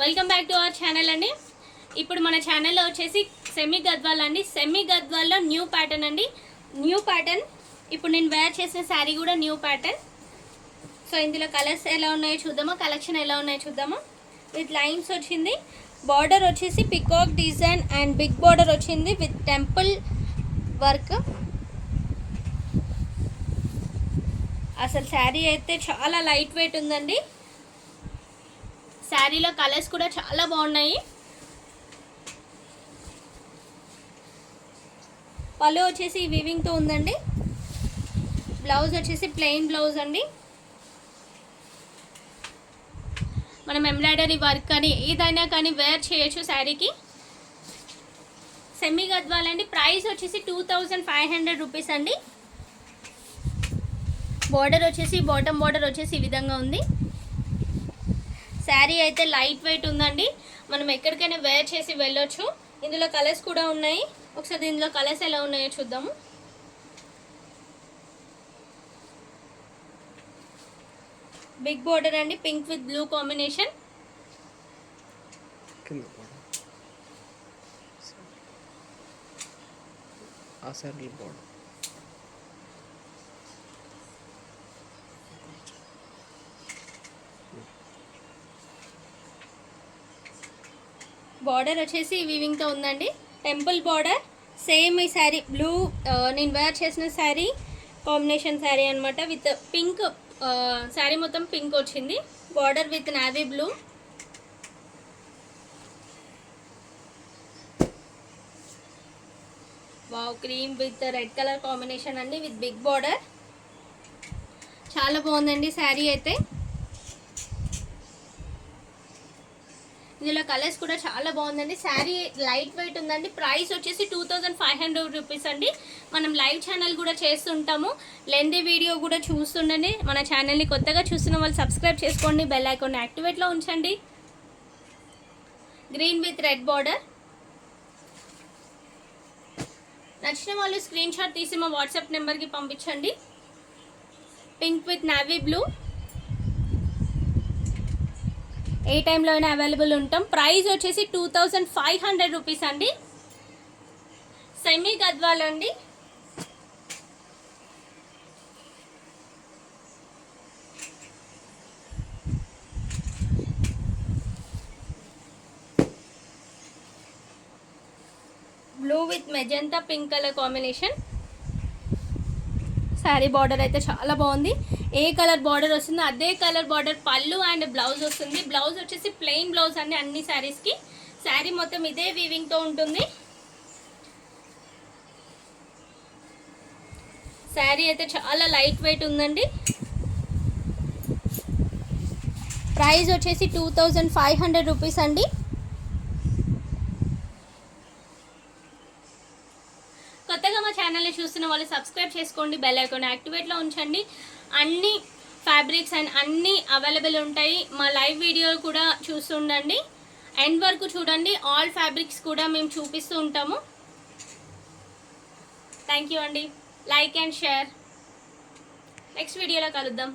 Welcome back to our channel అండి. ఇప్పుడు మన ఛానల్లో వచ్చేసి సెమీ గద్వాల్ అండి. సెమీ గద్వాల్లో న్యూ ప్యాటర్న్ అండి. న్యూ ప్యాటర్న్ ఇప్పుడు నేను వేర్ చేసిన శారీ కూడా న్యూ ప్యాటర్న్. సో ఇందులో కలర్స్ ఎలా ఉన్నాయో చూద్దామా, కలెక్షన్ ఎలా ఉన్నాయో చూద్దామా. విత్ లైన్స్ వచ్చింది, బార్డర్ వచ్చేసి peacock design and big border వచ్చింది విత్ టెంపుల్ వర్క్. అసలు శారీ అయితే చాలా లైట్ వెయిట్ ఉందండి. శారీలో కలర్స్ కూడా చాలా బాగున్నాయి. పళ్ళు వచ్చేసి వీవింగ్తో ఉందండి. బ్లౌజ్ వచ్చేసి ప్లెయిన్ బ్లౌజ్ అండి. మనం ఎంబ్రాయిడరీ వర్క్ కానీ ఏదైనా కానీ వేర్ చేయొచ్చు శారీకి. సెమీ గద్వాల్ అండి. ప్రైస్ వచ్చేసి 2500 రూపీస్ అండి. బార్డర్ వచ్చేసి బాటమ్ బార్డర్ వచ్చేసి ఈ విధంగా ఉంది. శారీ అయితే లైట్ వెయిట్ ఉందండి. మనం ఎక్కడికైనా వేర్ చేసి వెళ్ళొచ్చు. ఇందులో కలర్స్ కూడా ఉన్నాయి. ఒకసారి ఇందులో కలర్స్ ఎలా ఉన్నాయో చూద్దాము. బిగ్ బార్డర్ అండి, pink with blue combination. Border వచ్చేసి వీవింగ్తో ఉందండి. టెంపుల్ బార్డర్ సేమ్ ఈ శారీ బ్లూ నేను వేర్ చేసిన శారీ కాంబినేషన్ శారీ అనమాట. విత్ పింక్ శారీ మొత్తం పింక్ వచ్చింది. Border with navy blue. Wow, cream with red colour combination అండి విత్ బిగ్ బార్డర్. చాలా బాగుందండి శారీ అయితే. ఇందులో కలర్స్ కూడా చాలా బాగుందండి. శారీ లైట్ వెయిట్ ఉందండి. ప్రైస్ వచ్చేసి 2500 రూపీస్ అండి. మనం లైవ్ ఛానల్ కూడా చేస్తుంటాము. లెంతీ వీడియో కూడా చూస్తుండండి. మన ఛానల్ని కొత్తగా చూస్తున్న వాళ్ళు సబ్స్క్రైబ్ చేసుకోండి. బెల్ ఐకాన్ యాక్టివేట్లో ఉంచండి. Green with red border. నచ్చిన వాళ్ళు స్క్రీన్ షాట్ తీసి మా వాట్సాప్ నెంబర్కి పంపించండి. Pink with navy blue. ఏ టైంలో అయినా అవైలబుల్ ఉంటాం. ప్రైస్ వచ్చేసి 2500 రూపీస్ అండి. సెమీ గద్వాల్ అండి. Blue with magenta pink colour combination. Sari border అయితే చాలా బాగుంది. ఏ కలర్ బార్డర్ వస్తుందో అదే కలర్ బార్డర్ పళ్ళు అండ్ బ్లౌజ్ వస్తుంది. బ్లౌజ్ వచ్చేసి ప్లెయిన్ బ్లౌజ్ అండి అన్ని శారీస్కి. శారీ మొత్తం ఇదే వీవింగ్తో ఉంటుంది. శారీ అయితే చాలా లైట్ వెయిట్ ఉందండి. ప్రైస్ వచ్చేసి 2500 రూపీస్ అండి. కొత్తగా మా ఛానల్ని చూస్తున్న వాళ్ళు సబ్స్క్రైబ్ చేసుకోండి. బెల్ ఐకాన్ యాక్టివేట్లో ఉంచండి. అన్ని ఫ్యాబ్రిక్స్ అండ్ అన్నీ అవైలబుల్ ఉంటాయి. మా లైవ్ వీడియో కూడా చూస్తుండండి. ఎండ్ వరకు చూడండి. ఆల్ ఫ్యాబ్రిక్స్ కూడా మేము చూపిస్తూ ఉంటాము. థ్యాంక్ యూ అండి. Like and share. నెక్స్ట్ వీడియోలో కలుద్దాం.